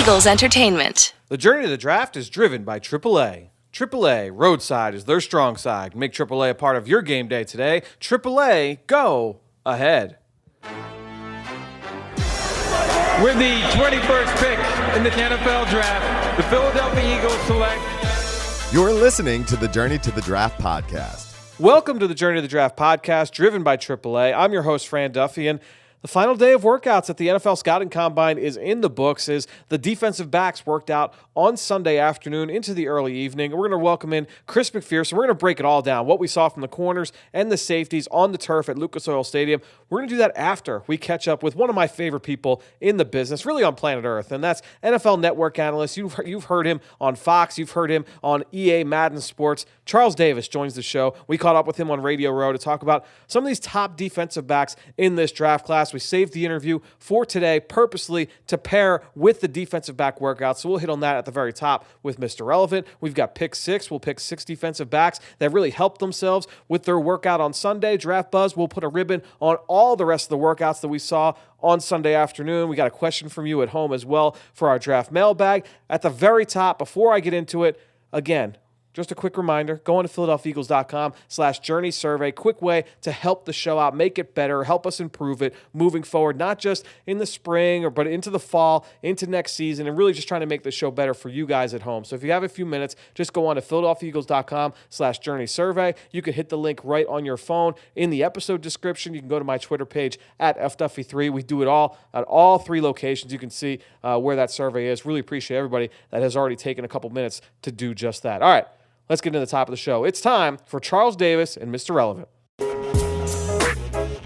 Eagles Entertainment. The journey to the draft is driven by AAA. AAA, roadside is their strong side. Make AAA a part of your game day today. AAA, go ahead. With the 21st pick in the NFL Draft, the Philadelphia Eagles select. You're listening to the Journey to the Draft podcast. Welcome to the Journey to the Draft podcast, driven by AAA. I'm your host, Fran Duffy, and the final day of workouts at the NFL Scouting Combine is in the books as the defensive backs worked out on Sunday afternoon into the early evening. We're going to welcome in Chris McPherson. We're going to break it all down, what we saw from the corners and the safeties on the turf at Lucas Oil Stadium. We're going to do that after we catch up with one of my favorite people in the business, really on planet Earth, and that's NFL Network analyst. You've heard him on Fox. You've heard him on EA Madden Sports. Charles Davis joins the show. We caught up with him on Radio Row to talk about some of these top defensive backs in this draft class. We saved the interview for today purposely to pair with the defensive back workout, so we'll hit on that at the very top with Mr. Relevant. We've got pick six. We'll pick 6 defensive backs that really helped themselves with their workout on Sunday. Draft Buzz, we'll put a ribbon on all the rest of the workouts that we saw on Sunday afternoon. We got a question from you at home as well for our draft mailbag. At the very top, before I get into it, again, just a quick reminder, go on to PhiladelphiaEagles.com/journey survey. Quick way to help the show out, make it better, help us improve it moving forward, not just in the spring, but into the fall, into next season, and really just trying to make the show better for you guys at home. So if you have a few minutes, just go on to PhiladelphiaEagles.com/journey survey. You can hit the link right on your phone in the episode description. You can go to my Twitter page at FDuffy3. We do it all at all 3 locations. You can see where that survey is. Really appreciate everybody that has already taken a couple minutes to do just that. All right. Let's get into the top of the show. It's time for Charles Davis and Mr. Relevant.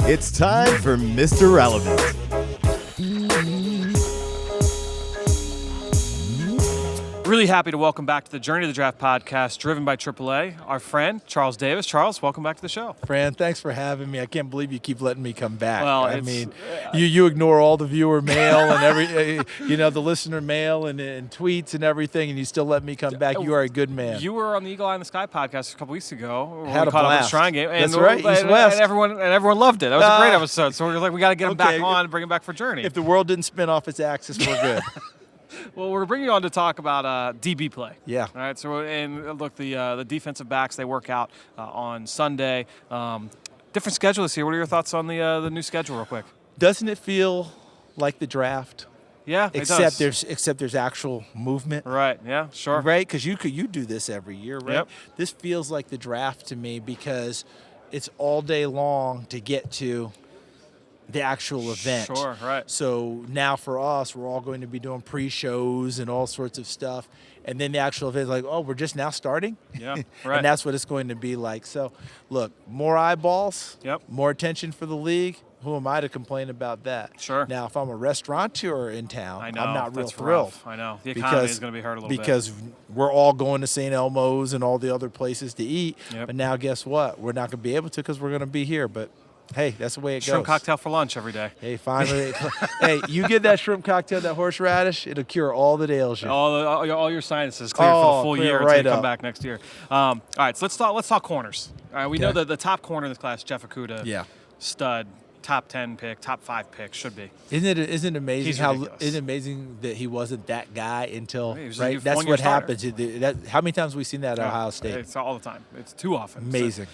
It's time for Mr. Relevant. Really happy to welcome back to the Journey to the Draft podcast, driven by AAA, our friend, Charles Davis. Charles, welcome back to the show. Fran, thanks for having me. I can't believe you keep letting me come back. Well, I mean, you ignore all the viewer mail and the listener mail and tweets and everything, and you still let me come back. You are a good man. You were on the Eagle Eye in the Sky podcast a couple weeks ago. Had a caught up with blast. the Shrine Game. And That's right, East West. And everyone loved it. That was a great episode. So we were like, we got to get him back on and bring him back for Journey. If the world didn't spin off its axis, we're good. Well, we're bringing you on to talk about DB play. Yeah. All right. So, and look, the defensive backs, they work out on Sunday. Different schedule this year. What are your thoughts on the new schedule, real quick? Doesn't it feel like the draft? Yeah, it does. Except there's actual movement. Right. Yeah. Sure. Right. Because you do this every year, right? Yep. This feels like the draft to me because it's all day long to get to the actual event. Sure, right. So now for us, we're all going to be doing pre-shows and all sorts of stuff. And then the actual event is like, oh, we're just now starting? Yeah, right. And that's what it's going to be like. So, look, more eyeballs, Yep. more attention for the league. Who am I to complain about that? Sure. Now, if I'm a restaurateur in town, I know, I'm not real that's thrilled. rough. I know. The economy is going to be hurt a little bit. Because we're all going to St. Elmo's and all the other places to eat. Yep. But now guess what? We're not going to be able to because we're going to be here. But hey, that's the way it Shrimp goes. cocktail for lunch every day. Hey, finally. Hey, you get that shrimp cocktail, that horseradish, it'll cure all the ails you. All your sinuses clear for the full year right until you come up. back next year. All right, so let's talk corners. All right, we know that the top corner in this class, Jeff Okudah, Yeah. stud, top 10 pick, top 5 pick, should be. Isn't it amazing He's how ridiculous. isn't it amazing that he wasn't that guy until He was right? a That's one-year what starter. happens. How many times have we seen that at Ohio State? It's all the time. It's too often. Amazing.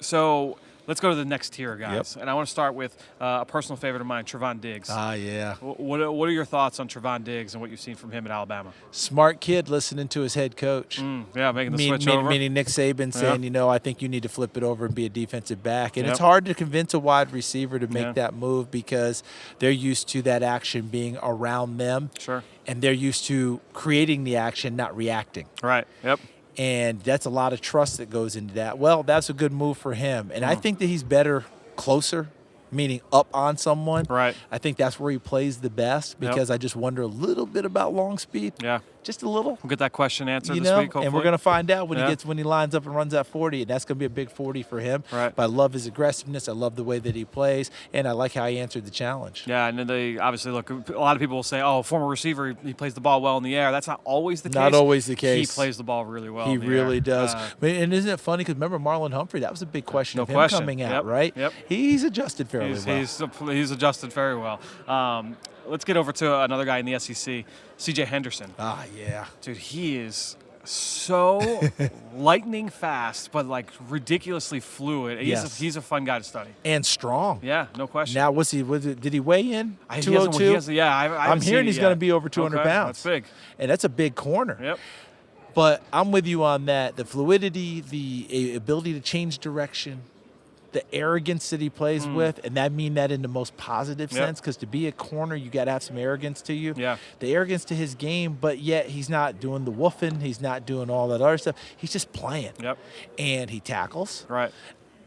So let's go to the next tier, guys. Yep. And I want to start with a personal favorite of mine, Trayvon Diggs. Yeah. What are your thoughts on Trayvon Diggs and what you've seen from him at Alabama? Smart kid listening to his head coach. Yeah, making the switch over. Meaning Nick Saban saying, I think you need to flip it over and be a defensive back. And it's hard to convince a wide receiver to make that move because they're used to that action being around them. Sure. And they're used to creating the action, not reacting. Right. Yep. And that's a lot of trust that goes into that. Well, that's a good move for him. And I think that he's better closer, meaning up on someone. Right. I think that's where he plays the best because I just wonder a little bit about long speed. Yeah. Just a little. We'll get that question answered You this know, week, hopefully. and we're going to find out when he lines up and runs that 40, and that's going to be a big 40 for him. Right. But I love his aggressiveness. I love the way that he plays, and I like how he answered the challenge. Yeah, and then they obviously look. A lot of people will say, "Oh, former receiver, he plays the ball well in the air." That's not always the case. Not always the case. He plays the ball really well. He in the really air. does. And isn't it funny? Because remember Marlon Humphrey? That was a big question of him coming out, right? Yep. He's adjusted fairly well. He's adjusted very well. let's get over to another guy in the SEC, C.J. Henderson. Ah, yeah. Dude, he is so lightning fast, but like ridiculously fluid. He's a fun guy to study. And strong. Yeah, no question. Now, did he weigh in 202? I'm hearing he's going to be over 200 pounds. That's big. And that's a big corner. Yep. But I'm with you on that. The fluidity, the ability to change direction, the arrogance that he plays with, and I mean that in the most positive sense, because to be a corner, you got to have some arrogance to you. Yeah. The arrogance to his game, but yet he's not doing the woofing. He's not doing all that other stuff. He's just playing. Yep. And he tackles. Right.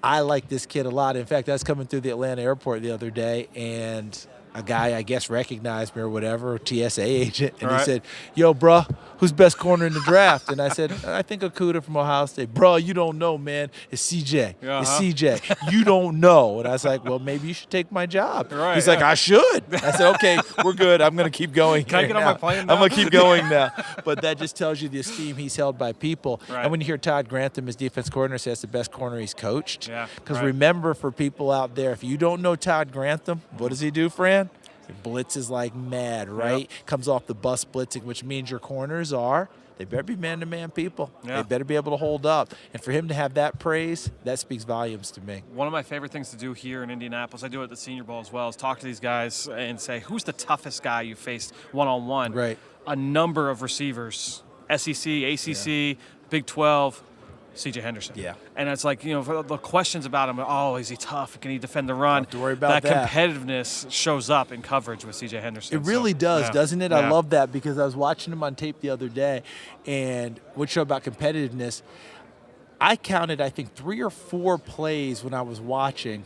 I like this kid a lot. In fact, I was coming through the Atlanta airport the other day, and a guy, I guess, recognized me or whatever, a TSA agent, and he said, "Yo, bro, who's best corner in the draft?" And I said, "I think Okudah from Ohio State." "Bro, you don't know, man. It's CJ. It's CJ. You don't know." And I was like, "Well, maybe you should take my job." Right, He's like, "I should." I said, "Okay, we're good. I'm going to keep going. Can I get on my plane now? I'm going to keep going now." But that just tells you the esteem he's held by people. Right. And when you hear Todd Grantham, his defense coordinator, say that's the best corner he's coached. Yeah. Because remember, for people out there, if you don't know Todd Grantham, what does he do, Fran? He blitzes like mad, right? Yep. Comes off the bus blitzing, which means your corners they better be man-to-man people. Yeah. They better be able to hold up. And for him to have that praise, that speaks volumes to me. One of my favorite things to do here in Indianapolis, I do it at the Senior Bowl as well, is talk to these guys and say, who's the toughest guy you faced one-on-one? Right. A number of receivers, SEC, ACC, Big 12, C.J. Henderson. Yeah. And it's like, for the questions about him, is he tough? Can he defend the run? Don't have to worry about that. Competitiveness shows up in coverage with C.J. Henderson. It really does, doesn't it? Yeah. I love that because I was watching him on tape the other day, and what show about competitiveness, I counted, I think, 3 or 4 plays when I was watching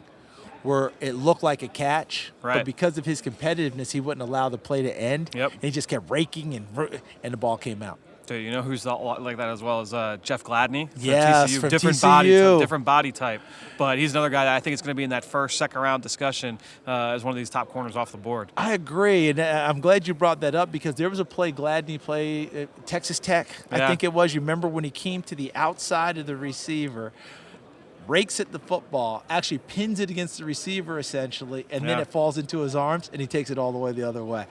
where it looked like a catch, but because of his competitiveness, he wouldn't allow the play to end. Yep. And he just kept raking, and the ball came out. Dude, you know who's like that as well as Jeff Gladney? Yes, TCU. from Different body type. But he's another guy that I think is going to be in that first, second round discussion as one of these top corners off the board. I agree, and I'm glad you brought that up because there was a play Gladney played at Texas Tech, I think it was. You remember when he came to the outside of the receiver, rakes at the football, actually pins it against the receiver essentially, and then it falls into his arms, and he takes it all the way the other way.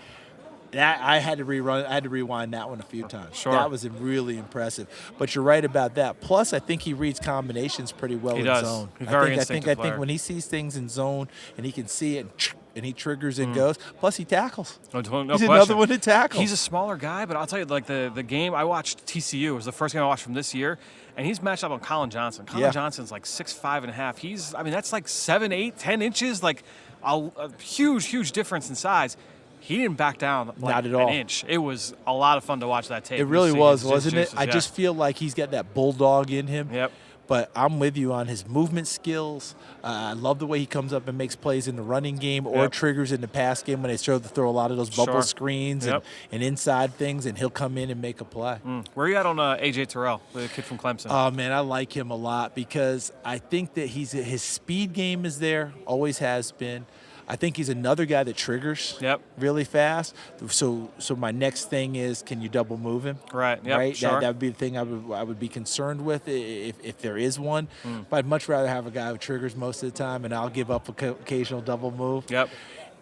That I had to rewind that one a few times. Sure. That was really impressive. But you're right about that. Plus, I think he reads combinations pretty well in zone. He's very instinctive I think when he sees things in zone and he can see it and he triggers and goes. Plus, he tackles. No He's question. another one to tackle. He's a smaller guy, but I'll tell you, like the game I watched, TCU, it was the first game I watched from this year, and he's matched up on Colin Johnson. Colin Johnson's like 6'5.5". That's like 7, 8, 10 inches, like a huge difference in size. He didn't back down like Not at all. an inch. It was a lot of fun to watch that tape. It really was, wasn't it? Juices, I just feel like he's got that bulldog in him. Yep. But I'm with you on his movement skills. I love the way he comes up and makes plays in the running game or triggers in the pass game when they throw a lot of those bubble screens and inside things, and he'll come in and make a play. Where are you at on A.J. Terrell, the kid from Clemson? Oh, man, I like him a lot because I think that his speed game is there, always has been. I think he's another guy that triggers really fast. So my next thing is, can you double move him? Right. Yep, right. Sure. That would be the thing I would be concerned with if there is one. But I'd much rather have a guy who triggers most of the time, and I'll give up occasional double move. Yep.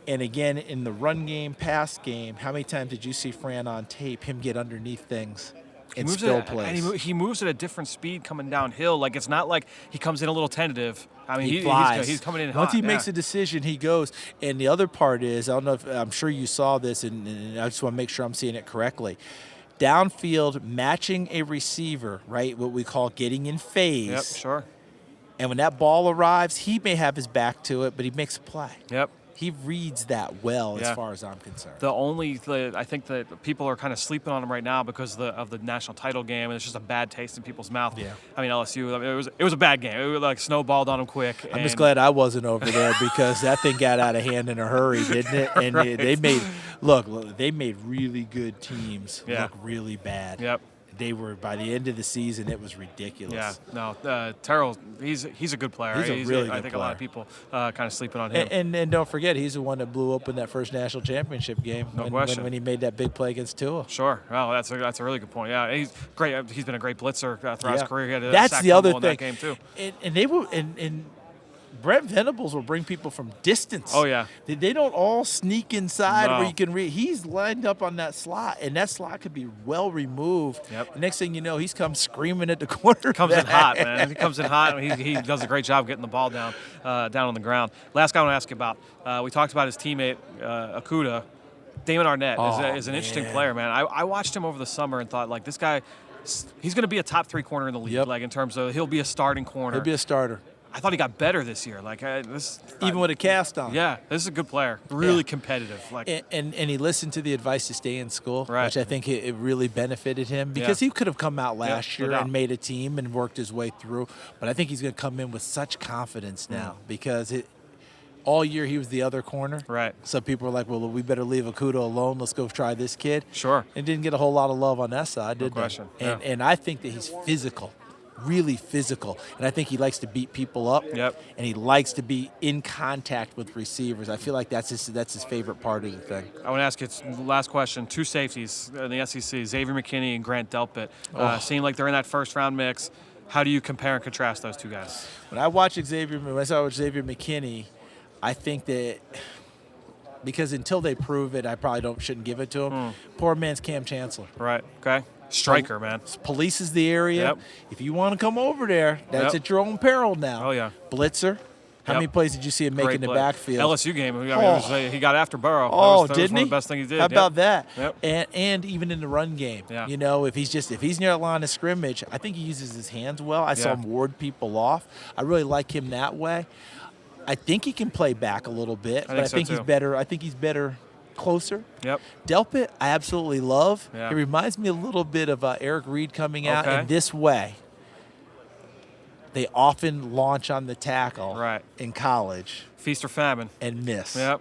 And again, in the run game, pass game, how many times did you see Fran on tape him get underneath things? And spill plays. And he moves at a different speed coming downhill. Like, it's not like he comes in a little tentative. I mean, he flies. He's coming in Once hot. he makes a decision, he goes. And the other part is, I don't know if I'm sure you saw this, and I just want to make sure I'm seeing it correctly. Downfield, matching a receiver, right? What we call getting in phase. Yep, sure. And when that ball arrives, he may have his back to it, but he makes a play. Yep. He reads that well, as far as I'm concerned. I think that people are kind of sleeping on him right now because of the national title game, and it's just a bad taste in people's mouth. Yeah. I mean, LSU, it was a bad game. It was like snowballed on them quick. I'm just glad I wasn't over there because that thing got out of hand in a hurry, didn't it? And they made really good teams look really bad. Yep. They were, by the end of the season, it was ridiculous. Yeah, no, Terrell, he's a good player. He's a really good player. I think a lot of people kind of sleeping on him. And don't forget, he's the one that blew open that first national championship game when he made that big play against Tua. Sure. Well, that's a really good point. Yeah, he's great. He's been a great blitzer throughout his career. He had that's the other thing. in that game too. And they were and Brent Venables will bring people from distance. Oh, yeah. They don't all sneak inside No. where you can read. He's lined up on that slot, and that slot could be well removed. Yep. And next thing you know, he's come screaming at the quarterback. Comes in hot, man. He comes in hot. He does a great job getting the ball down on the ground. Last guy I want to ask you about, we talked about his teammate, Okudah. Damon Arnett is an interesting player, man. I watched him over the summer and thought, like, this guy, he's going to be a top 3 corner in the league. Yep. Like, in terms of he'll be a starting corner. He'll be a starter. I thought he got better this year. Like Even with a cast on. Yeah, this is a good player. Really competitive. Like, and he listened to the advice to stay in school, Right. which I think it really benefited him because he could have come out last no year doubt. and made a team and worked his way through. But I think he's going to come in with such confidence now because all year he was the other corner. Right. So people were like, well, we better leave Okudah alone. Let's go try this kid. Sure. And didn't get a whole lot of love on that side, did they? question. And I think that he's physical. Really physical, and I think he likes to beat people up. Yep. And he likes to be in contact with receivers. I feel like that's his favorite part of the thing. I want to ask you last question. 2 safeties in the SEC, Xavier Mckinney and Grant Delpit. Seem like they're in that first-round mix. How do you compare and contrast those 2 guys? When I watch Xavier McKinney, I think that because until they prove it, I probably shouldn't give it to him. Poor man's Cam Chancellor. Right. Okay. Striker, man. Polices the area. Yep. If you want to come over there, that's at your own peril now. Oh, yeah. Blitzer. How many plays did you see him make in the backfield? LSU game. He got after Burrow. Oh, that was didn't one he? of the best thing he did. How about that? Yep. And even in the run game, Yeah. if he's near the line of scrimmage, I think he uses his hands well. I saw him ward people off. I really like him that way. I think he can play back a little bit, but I think he's better. I think he's better closer. Yep. Delpit, I absolutely love. Yeah. He reminds me a little bit of Eric Reed coming out Okay. in this way. They often launch on the tackle in college Feast or famine. and miss. Yep.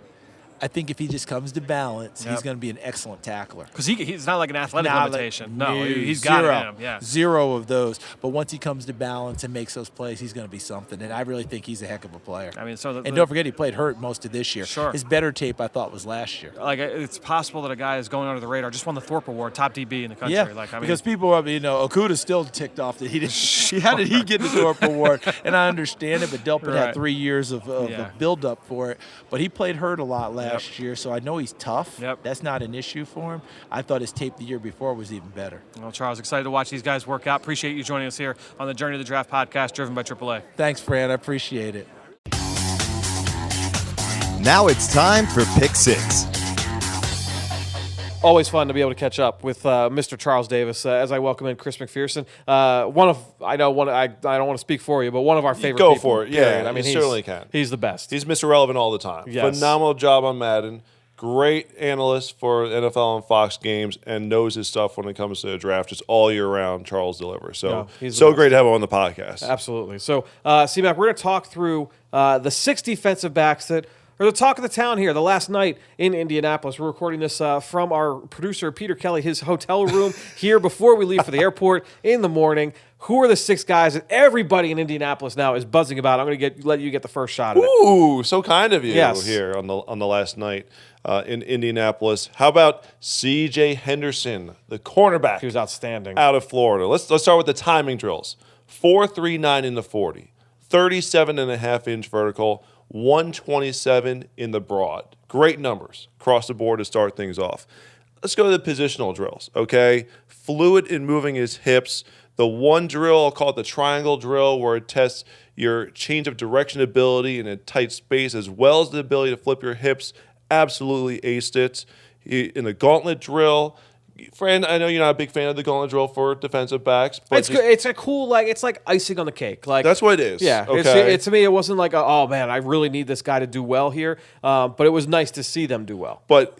I think if he just comes to balance, Yep. he's going to be an excellent tackler. Because he's not like an athletic limitation. No, he's zero. got him. Yeah. Zero of those. But once he comes to balance and makes those plays, he's going to be something. And I really think he's a heck of a player. I mean, and don't forget, he played hurt most of this year. Sure. His better tape, I thought, was last year. Like, it's possible that a guy is going under the radar. Just won the Thorpe Award, top DB in the country. Yeah, Like, I mean, because people are, Okudah's still ticked off that he didn't. How did he get the Thorpe Award? And I understand it, but Delpit had 3 years of build-up for it. But he played hurt a lot last year, so I know he's tough. Yep. That's not an issue for him. I thought his tape the year before was even better. Well, Charles, excited to watch these guys work out. Appreciate you joining us here on the Journey to the Draft podcast, driven by AAA. Thanks, Fran. I appreciate it. Now it's time for Pick 6. Always fun to be able to catch up with Mr. Charles Davis as I welcome in Chris McPherson. I don't want to speak for you, but one of our favorite Go people. for it. Yeah, I mean, he certainly can. He's the best. He's Mr. Relevant all the time. Yes. Phenomenal job on Madden. Great analyst for NFL and Fox games and knows his stuff when it comes to the draft. Just all year round, Charles delivers. So, great to have him on the podcast. Absolutely. So, C-Mac, we're going to talk through the 6 defensive backs that are the talk of the town here. The last night in Indianapolis, we're recording this from our producer, Peter Kelly, his hotel room here before we leave for the airport in the morning. Who are the 6 guys that everybody in Indianapolis now is buzzing about? I'm going to let you get the first shot at it. Ooh, so kind of you Yes. here on the last night in Indianapolis. How about C.J. Henderson, the cornerback? He was outstanding. Out of Florida. Let's start with the timing drills. 4.39 in the 40, 37.5-inch vertical, 127 in the broad. Great numbers across the board to start things off. Let's go to the positional drills, okay? Fluid in moving his hips. The one drill, I'll call it the triangle drill, where it tests your change of direction ability in a tight space, as well as the ability to flip your hips. Absolutely aced it. In the gauntlet drill, Fran, I know you're not a big fan of the gauntlet drill for defensive backs, but It's a cool, it's like icing on the cake. Like, that's what it is. Yeah. Okay. To me, it wasn't like, oh man, I really need this guy to do well here. But it was nice to see them do well. But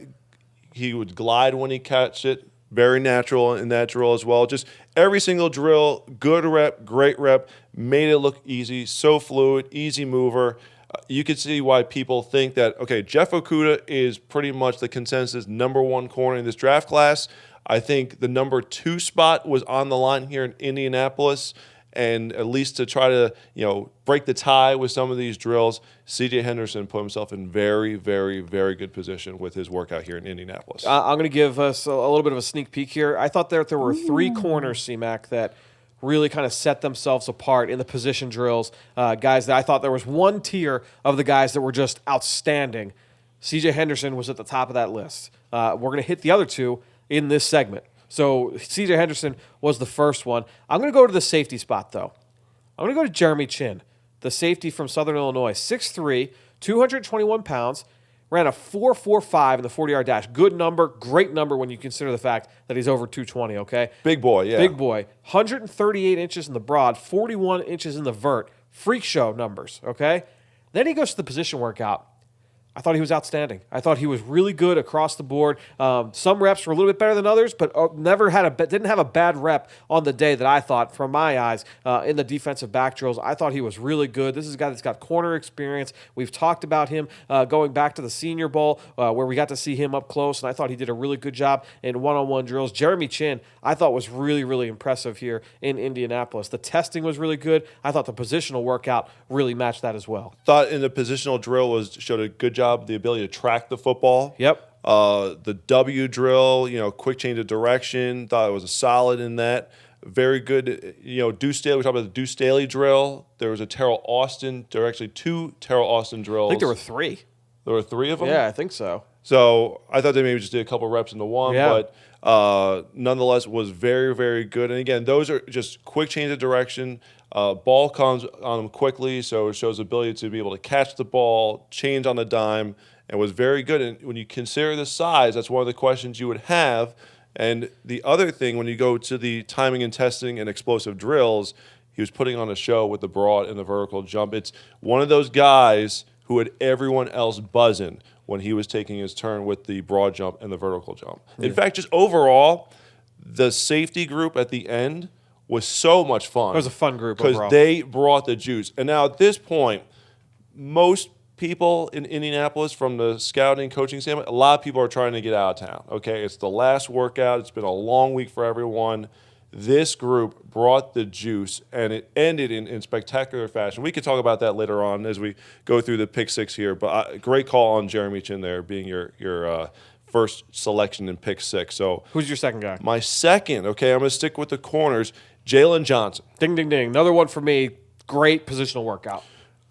he would glide when he catch it. Very natural in that drill as well. Just every single drill, good rep, great rep, made it look easy, so fluid, easy mover. You could see why people think that, okay, Jeff Okudah is pretty much the consensus number 1 corner in this draft class. I think the number 2 spot was on the line here in Indianapolis, and at least to try to, break the tie with some of these drills, C.J. Henderson put himself in very, very, very good position with his workout here in Indianapolis. I'm going to give us a little bit of a sneak peek here. I thought there were 3 corners, C-Mac, that really kind of set themselves apart in the position drills. Guys that I thought there was one tier of the guys that were just outstanding. CJ Henderson was at the top of that list. We're going to hit the other two in this segment. So CJ Henderson was the first one. I'm going to go to the safety spot, though. I'm going to go to Jeremy Chin, the safety from Southern Illinois. 6'3", 221 pounds, ran a 4.45 in the 40-yard dash. Good number, great number when you consider the fact that he's over 220, okay? Big boy, yeah. Big boy. 138 inches in the broad, 41 inches in the vert. Freak show numbers, okay? Then he goes to the position workout. I thought he was outstanding. I thought he was really good across the board. Some reps were a little bit better than others, but didn't have a bad rep on the day that I thought, from my eyes, in the defensive back drills. I thought he was really good. This is a guy that's got corner experience. We've talked about him going back to the Senior Bowl where we got to see him up close, and I thought he did a really good job in one-on-one drills. Jeremy Chin, I thought was really, really impressive here in Indianapolis. The testing was really good. I thought the positional workout really matched that as well. Thought in the positional drill showed a good job, the ability to track the football. Yep. The W drill, quick change of direction. Thought it was a solid in that. Very good, Deuce Staley. We talked about the Deuce Staley drill. There was a Terrell Austin. There were actually 2 Terrell Austin drills. I think there were 3. There were 3 of them? Yeah, I think so. So I thought they maybe just did a couple reps into one, Yeah. but nonetheless was very, very good. And again, those are just quick change of direction. Ball comes on him quickly, so it shows the ability to be able to catch the ball, change on the dime, and was very good. And when you consider the size, that's one of the questions you would have. And the other thing, when you go to the timing and testing and explosive drills, he was putting on a show with the broad and the vertical jump. It's one of those guys who had everyone else buzzing when he was taking his turn with the broad jump and the vertical jump. In fact, just overall, the safety group at the end was so much fun. It was a fun group overall. Because they brought the juice. And now at this point, most people in Indianapolis, from the scouting, coaching standpoint, a lot of people are trying to get out of town. Okay, it's the last workout. It's been a long week for everyone. This group brought the juice, and it ended in spectacular fashion. We could talk about that later on as we go through the pick 6 here. But great call on Jeremy Chin there, being your first selection in pick 6. So who's your second guy? My second, okay, I'm going to stick with the corners, Jaylen Johnson. Ding, ding, ding. Another one for me. Great positional workout.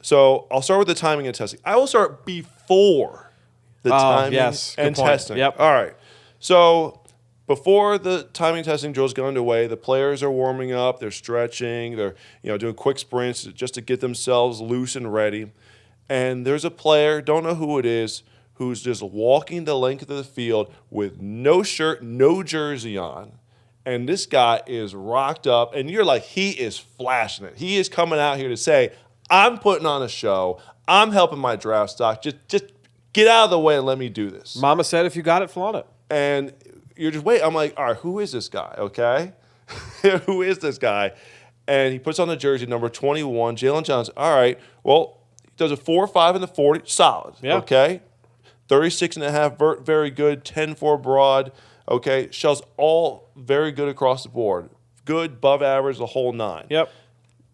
So I'll start with the timing and testing. I will start before the timing and testing. Yep. All right. So before the timing testing drills get underway, the players are warming up, they're stretching, they're doing quick sprints just to get themselves loose and ready. And there's a player, don't know who it is, who's just walking the length of the field with no shirt, no jersey on. And this guy is rocked up, and you're like, he is flashing it. He is coming out here to say, I'm putting on a show. I'm helping my draft stock. Just get out of the way and let me do this. Mama said if you got it, flaunt it. And you're just wait. I'm like, all right, who is this guy? Okay, who is this guy? And he puts on the jersey number 21, Jaylen Johnson. All right, well, he does a 4.5 in the 40, solid. Yeah. Okay, 36.5 vert, very good. 10.4 broad. Okay, shells all very good across the board. Good, above average, the whole 9. Yep.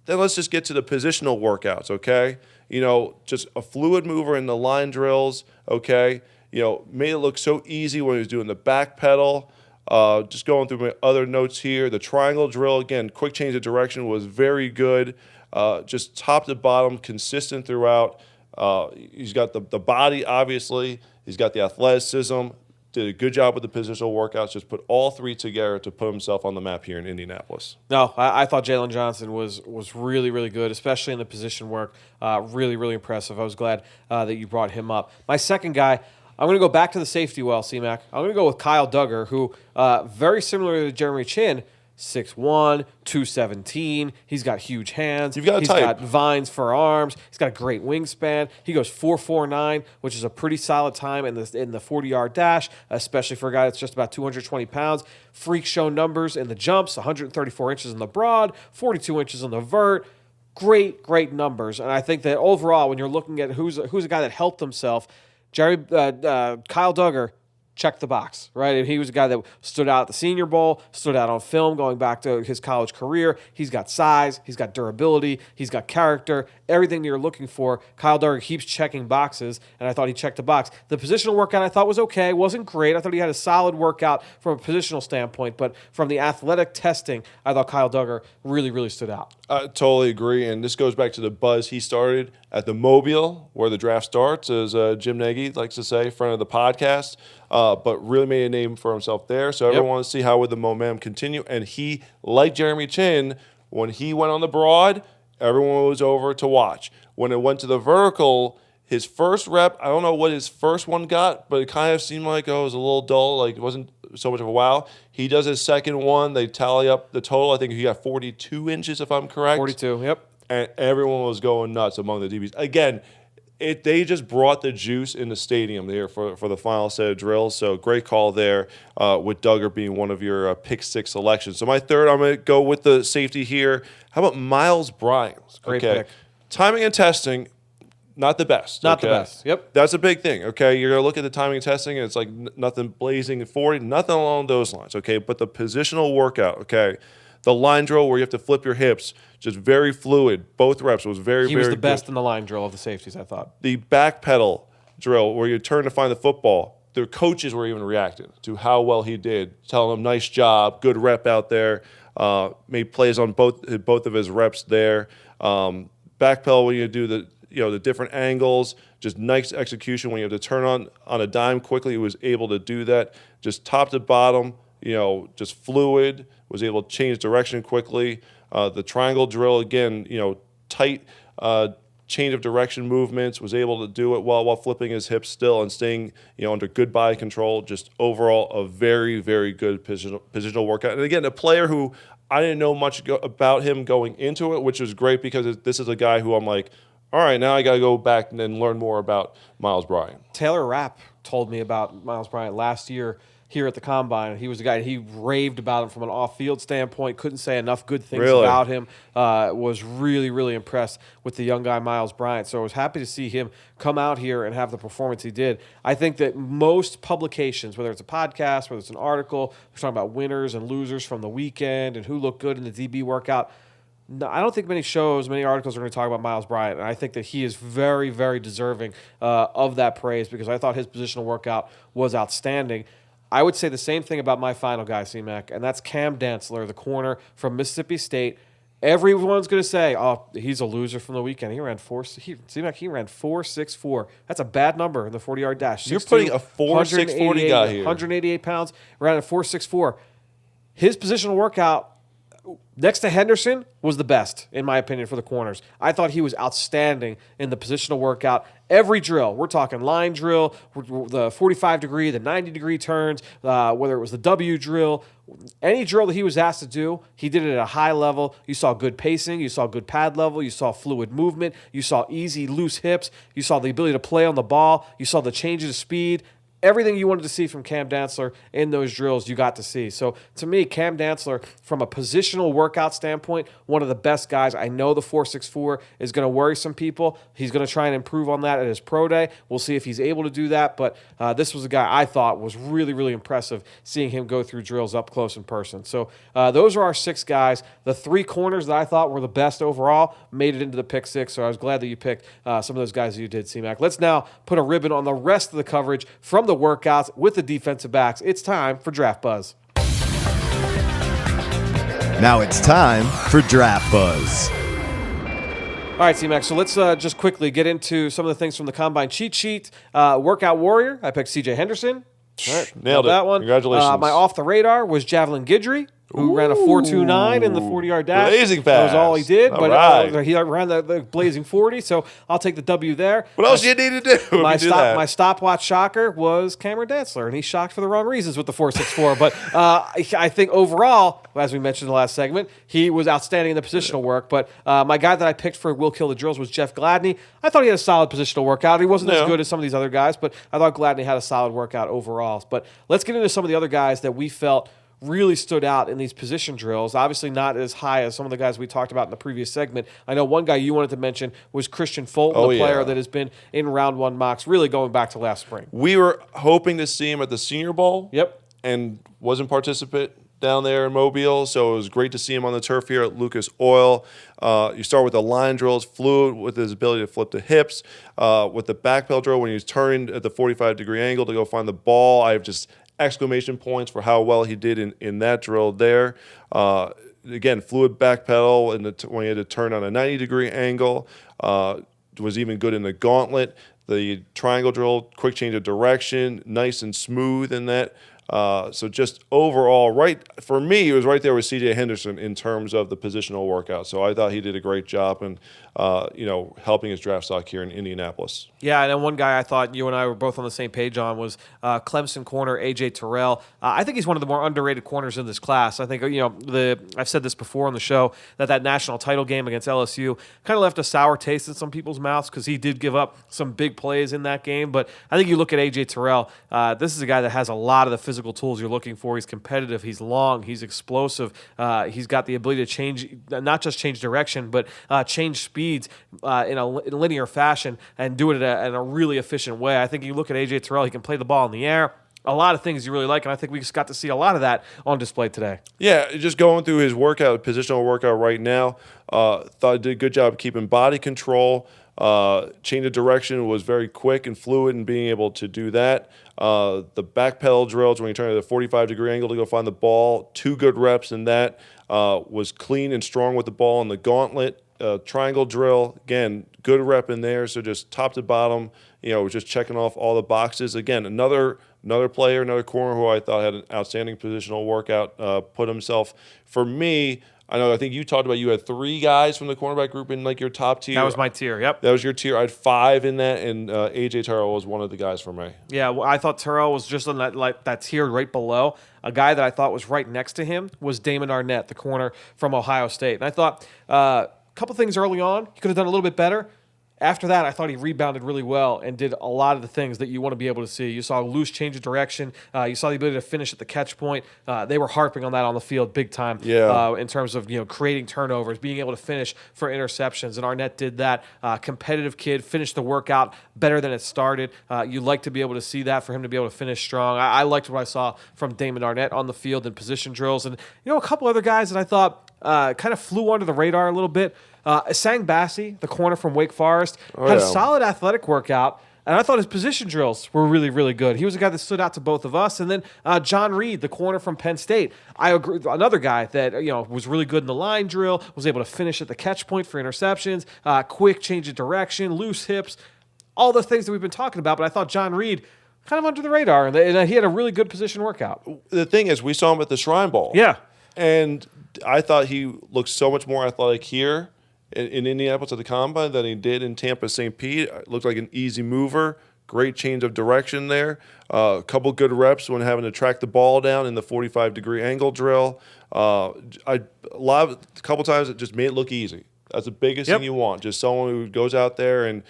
Then let's just get to the positional workouts. Okay, just a fluid mover in the line drills. Okay. Made it look so easy when he was doing the back pedal. Just going through my other notes here. The triangle drill, again, quick change of direction was very good. Just top to bottom, consistent throughout. He's got the body, obviously. He's got the athleticism. Did a good job with the positional workouts. Just put all 3 together to put himself on the map here in Indianapolis. No, I thought Jaylen Johnson was really, really good, especially in the position work. Really, really impressive. I was glad that you brought him up. My second guy, I'm going to go back to the safety well, C-Mac. I'm going to go with Kyle Duggar, who, very similar to Jeremy Chin, 6'1", 217. He's got huge hands. You've got a He's type. got vines for arms. He's got a great wingspan. He goes 4.49, which is a pretty solid time in the 40-yard dash, especially for a guy that's just about 220 pounds. Freak show numbers in the jumps, 134 inches in the broad, 42 inches in the vert. Great numbers. And I think that overall, when you're looking at who's a guy that helped himself, Kyle Duggar, check the box, right? And he was a guy that stood out at the Senior Bowl, stood out on film going back to his college career. He's got size, he's got durability, he's got character, everything you're looking for. Kyle Duggar keeps checking boxes, and I thought he checked the box. The positional workout I thought was okay, wasn't great. I thought he had a solid workout from a positional standpoint, but from the athletic testing, I thought Kyle Duggar really, really stood out. I totally agree, and this goes back to the buzz he started at the Mobile, where the draft starts, as Jim Nagy likes to say, friend of the podcast, but really made a name for himself there. So everyone wants to see how would the momentum continue, and he, like Jeremy Chin, when he went on the broad, everyone was over to watch. When it went to the vertical, his first rep, I don't know what his first one got, but it kind of seemed like, it was a little dull, like it wasn't so much of a wow. He does his second one. They tally up the total. I think he got 42 inches, if I'm correct. 42, yep. And everyone was going nuts among the DBs. Again, they just brought the juice in the stadium there for the final set of drills. So great call there with Duggar being one of your pick 6 selections. So my third, I'm going to go with the safety here. How about Miles Bryant? Great pick. Timing and testing, not the best. Not the best, yep. That's a big thing, okay? You're going to look at the timing and testing, and it's like nothing blazing at 40, nothing along those lines, okay? But the positional workout, okay? The line drill where you have to flip your hips, just very fluid. Both reps was very, very good. He was the best in the line drill of the safeties, I thought. The back pedal drill where you turn to find the football, their coaches were even reacting to how well he did, telling him, nice job, good rep out there. Made plays on both of his reps there. Back pedal when you do the different angles, just nice execution when you have to turn on a dime quickly. He was able to do that, just top to bottom, just fluid, was able to change direction quickly. The triangle drill, again, tight change of direction movements, was able to do it while flipping his hips still and staying, under good body control. Just overall a very, very good positional workout. And again, a player who I didn't know much about him going into it, which was great because this is a guy who I'm like, all right, now I got to go back and learn more about Miles Bryant. Taylor Rapp told me about Miles Bryant last year here at the Combine. He was a guy, he raved about him from an off-field standpoint, couldn't say enough good things about him, was really, really impressed with the young guy Miles Bryant. So I was happy to see him come out here and have the performance he did. I think that most publications, whether it's a podcast, whether it's an article, we're talking about winners and losers from the weekend and who looked good in the DB workout. No, I don't think many articles are going to talk about Miles Bryant, and I think that he is very, very deserving of that praise because I thought his positional workout was outstanding. I would say the same thing about my final guy, C-Mac, and that's Cam Dantzler, the corner from Mississippi State. Everyone's going to say, oh, he's a loser from the weekend. He ran 4.64. That's a bad number in the 40-yard dash. You're putting a 4.640 guy here. 188 pounds, ran a 4.64. His positional workout next to Henderson was the best, in my opinion, for the corners. I thought he was outstanding in the positional workout. Every drill, we're talking line drill, the 45-degree, the 90-degree turns, whether it was the W drill, any drill that he was asked to do, he did it at a high level. You saw good pacing, you saw good pad level, you saw fluid movement, you saw easy, loose hips, you saw the ability to play on the ball, you saw the changes of speed. Everything you wanted to see from Cam Dantzler in those drills, you got to see. So, to me, Cam Dantzler, from a positional workout standpoint, one of the best guys. I know the 4.64 is going to worry some people. He's going to try and improve on that at his pro day. We'll see if he's able to do that. But this was a guy I thought was really, really impressive seeing him go through drills up close in person. So, those are our 6 guys. The 3 corners that I thought were the best overall made it into the pick 6. So, I was glad that you picked some of those guys that you did, C-Mac. Let's now put a ribbon on the rest of the coverage from the workouts with the defensive backs. It's time for Draft Buzz. Now it's time for Draft Buzz. All right, C-Mac, so let's just quickly get into some of the things from the Combine cheat sheet. Workout Warrior, I picked C.J. Henderson. All right, nailed it. That one. Congratulations. My off the radar was Javelin Guidry, who ran a 4.29 in the 40-yard dash. Blazing fast. That was all he did, All but right. he ran the blazing 40, so I'll take the W there. What else do you need to do? My stopwatch shocker was Cameron Dantzler, and he shocked for the wrong reasons with the 4.64. But I think overall, as we mentioned in the last segment, he was outstanding in the positional work. But my guy that I picked for Will Kill the Drills was Jeff Gladney. I thought he had a solid positional workout. He wasn't as good as some of these other guys, but I thought Gladney had a solid workout overall. But let's get into some of the other guys that we felt really stood out in these position drills. Obviously not as high as some of the guys we talked about in the previous segment. I know one guy you wanted to mention was Christian Fulton, the player that has been in round 1 mocks really going back to last spring. We were hoping to see him at the Senior Bowl. Yep. And wasn't participant down there in Mobile, so it was great to see him on the turf here at Lucas Oil. You start with the line drills, fluid with his ability to flip the hips. With the back pedal drill, when he was turning at the 45-degree angle to go find the ball, I have just exclamation points for how well he did in that drill there. Again, fluid back pedal when he had to turn on a 90-degree angle. Was even good in the gauntlet. The triangle drill, quick change of direction, nice and smooth in that. So just overall, for me, it was right there with C.J. Henderson in terms of the positional workout. So I thought he did a great job in, helping his draft stock here in Indianapolis. Yeah, and then one guy I thought you and I were both on the same page on was Clemson corner A.J. Terrell. I think he's one of the more underrated corners in this class. I think, I've said this before on the show, that national title game against LSU kind of left a sour taste in some people's mouths because he did give up some big plays in that game. But I think you look at A.J. Terrell, this is a guy that has a lot of the physical tools you're looking for. He's competitive, he's long, he's explosive, he's got the ability to change, not just change direction, but change speeds in a linear fashion and do it in a really efficient way. I think you look at A.J. Terrell, he can play the ball in the air. A lot of things you really like, and I think we just got to see a lot of that on display today. Yeah, just going through his positional workout right now, thought he did a good job keeping body control. Change of direction was very quick and fluid in being able to do that. The back pedal drills when you turn at a 45-degree angle to go find the ball, 2 good reps in that. Was clean and strong with the ball in the gauntlet. Triangle drill, again, good rep in there. So just top to bottom, was just checking off all the boxes. Again, another player, another corner who I thought had an outstanding positional workout, put himself, for me, I think you talked about you had 3 guys from the cornerback group in your top tier. That was my tier, yep. That was your tier. I had 5 in that, and A.J. Terrell was one of the guys for me. Yeah, well, I thought Terrell was just on that tier right below. A guy that I thought was right next to him was Damon Arnett, the corner from Ohio State. And I thought a couple things early on, he could have done a little bit better. After that, I thought he rebounded really well and did a lot of the things that you want to be able to see. You saw a loose change of direction. You saw the ability to finish at the catch point. They were harping on that on the field big time. Yeah. In terms of creating turnovers, being able to finish for interceptions. And Arnett did that. Competitive kid, finished the workout better than it started. You like to be able to see that for him to be able to finish strong. I liked what I saw from Damon Arnett on the field in position drills. And a couple other guys that I thought kind of flew under the radar a little bit. Sang Bassi, the corner from Wake Forest, had a solid athletic workout, and I thought his position drills were really, really good. He was a guy that stood out to both of us. And then John Reed, the corner from Penn State, I agree. Another guy that was really good in the line drill, was able to finish at the catch point for interceptions, quick change of direction, loose hips, all the things that we've been talking about. But I thought John Reed kind of under the radar, and he had a really good position workout. The thing is, we saw him at the Shrine Bowl. Yeah. And I thought he looked so much more athletic here in Indianapolis at the Combine than he did in Tampa St. Pete. Looked like an easy mover, great change of direction there. A couple good reps when having to track the ball down in the 45-degree angle drill. A couple times it just made it look easy. That's the biggest thing you want. Just someone who goes out there and,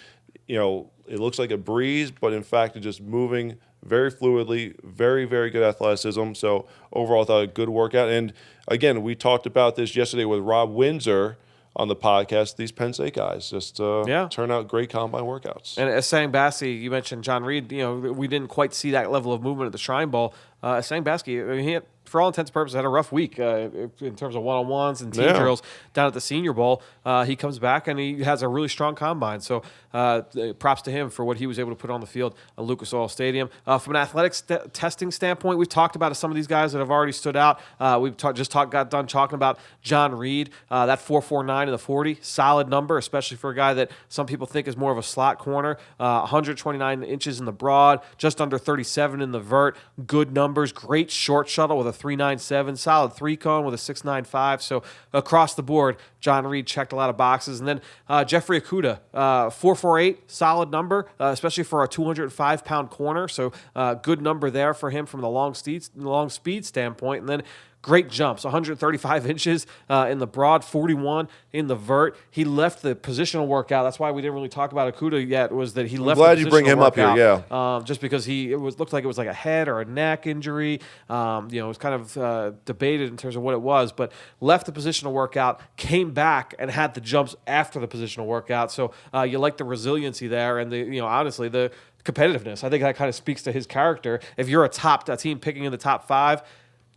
it looks like a breeze, but in fact it's just moving very fluidly, very, very good athleticism. So overall, I thought a good workout. And again, we talked about this yesterday with Rob Windsor on the podcast. These Penn State guys just turn out great combine workouts. And Sang Bassi, you mentioned John Reed. We didn't quite see that level of movement at the Shrine Bowl. Sang Bassi, he had, for all intents and purposes, had a rough week in terms of one-on-ones and team drills down at the Senior Bowl. He comes back and he has a really strong combine. So props to him for what he was able to put on the field at Lucas Oil Stadium. From an athletics testing standpoint, we've talked about some of these guys that have already stood out. We've got done talking about John Reed, that 4.49 in the 40, solid number, especially for a guy that some people think is more of a slot corner. 129 inches in the broad, just under 37 in the vert. Good numbers, great short shuttle with a 3.97, solid 3-cone with a 6.95. So across the board, John Reed checked a lot of boxes. And then Jeffrey Okudah, 4.48, solid number, especially for a 205-pound corner. So good number there for him from the long speed standpoint. And then Great jumps, 135 inches in the broad, 41 in the vert. He left the positional workout. That's why we didn't really talk about Okudah yet, was that he left glad the you bring positional him up here, workout, just because looked like it was like a head or a neck injury. It was kind of debated in terms of what it was, but left the positional workout, came back and had the jumps after the positional workout. So you like the resiliency there, and honestly the competitiveness. I think that kind of speaks to his character. If you're a team picking in the top 5,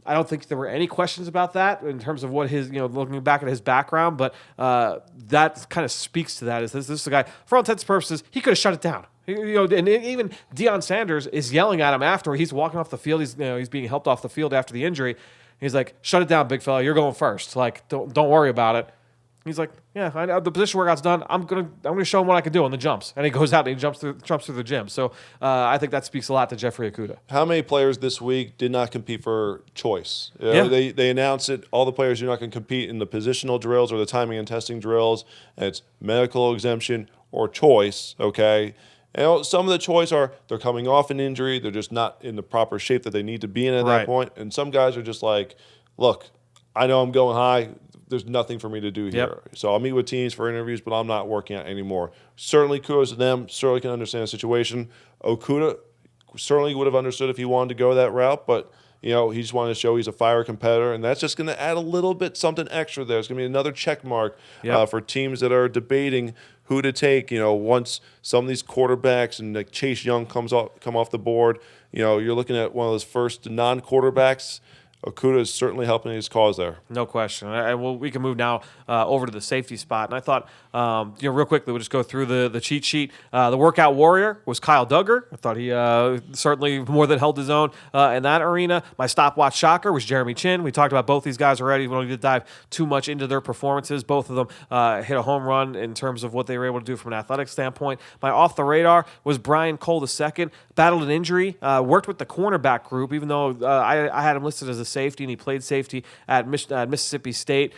I don't think there were any questions about that in terms of what his, looking back at his background, but that kind of speaks to that. This is a guy, for all intents and purposes, he could have shut it down. And even Deion Sanders is yelling at him after he's walking off the field. He's being helped off the field after the injury. He's like, "Shut it down, big fella. You're going first. Like, don't worry about it." He's like, "Yeah, the position workout's done. I'm gonna show him what I can do on the jumps." And he goes out and he jumps through the gym. So I think that speaks a lot to Jeffrey Okudah. How many players this week did not compete for choice? They announced it. All the players are not going to compete in the positional drills or the timing and testing drills. And it's medical exemption or choice. Okay. And some of the choice they're coming off an injury. They're just not in the proper shape that they need to be in at that point. And some guys are just like, "Look, I know I'm going high. There's nothing for me to do here. Yep. So I'll meet with teams for interviews, but I'm not working out anymore." Certainly kudos to them. Certainly can understand the situation. Okudah certainly would have understood if he wanted to go that route, but he just wanted to show he's a fire competitor, and that's just going to add a little bit something extra there. It's going to be another check mark for teams that are debating who to take. Once some of these quarterbacks and like Chase Young come off the board, you're looking at one of those first non-quarterbacks. Okudah is certainly helping his cause there. No question. We can move now over to the safety spot. And I thought, real quickly, we'll just go through the cheat sheet. The workout warrior was Kyle Duggar. I thought he certainly more than held his own in that arena. My stopwatch shocker was Jeremy Chin. We talked about both these guys already. We don't need to dive too much into their performances. Both of them hit a home run in terms of what they were able to do from an athletic standpoint. My off the radar was Brian Cole II. Battled an injury, worked with the cornerback group, even though I had him listed as a safety, and he played safety at Mississippi State.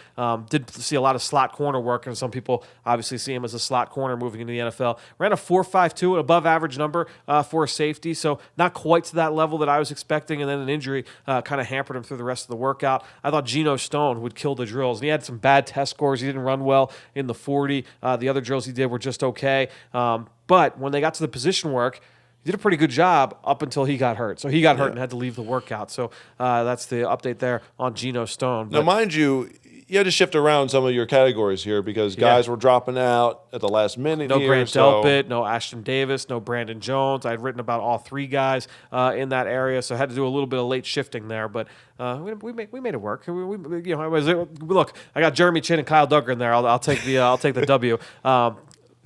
Did see a lot of slot corner work, and some people obviously see him as a slot corner moving into the NFL. Ran a 4.52, an above average number for a safety, so not quite to that level that I was expecting, and then an injury kind of hampered him through the rest of the workout. I thought Geno Stone would kill the drills, and he had some bad test scores. He didn't run well in the 40. The other drills he did were just okay. But when they got to the position work, he did a pretty good job up until he got hurt. So he got hurt and had to leave the workout. So that's the update there on Geno Stone. Now, mind you, you had to shift around some of your categories here because guys were dropping out at the last minute. No Grant Delpit, no Ashton Davis, no Brandon Jones. I had written about all 3 guys in that area, so I had to do a little bit of late shifting there. But we made it work. Look, I got Jeremy Chin and Kyle Duggar in there. I'll take the W.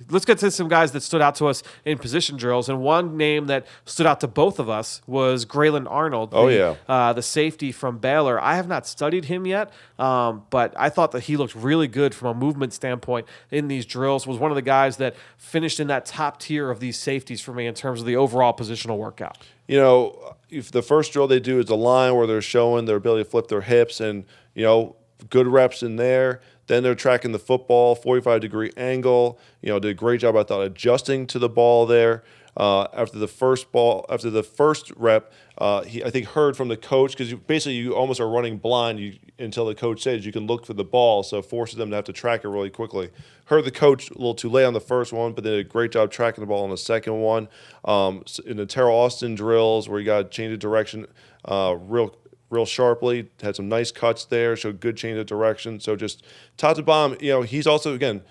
Let's get to some guys that stood out to us in position drills, and one name that stood out to both of us was Grayland Arnold, the safety from Baylor. I have not studied him yet, but I thought that he looked really good from a movement standpoint in these drills. Was one of the guys that finished in that top tier of these safeties for me in terms of the overall positional workout. If the first drill they do is a line where they're showing their ability to flip their hips and, good reps in there. Then they're tracking the football, 45-degree angle. Did a great job, I thought, adjusting to the ball there. After the first rep, he, I think, heard from the coach, because you almost are running blind until the coach says you can look for the ball, so it forces them to have to track it really quickly. Heard the coach a little too late on the first one, but they did a great job tracking the ball on the second one. In the Terrell Austin drills, where you got to change of direction real sharply, had some nice cuts there, showed good change of direction. So just top to bottom, he's also, again,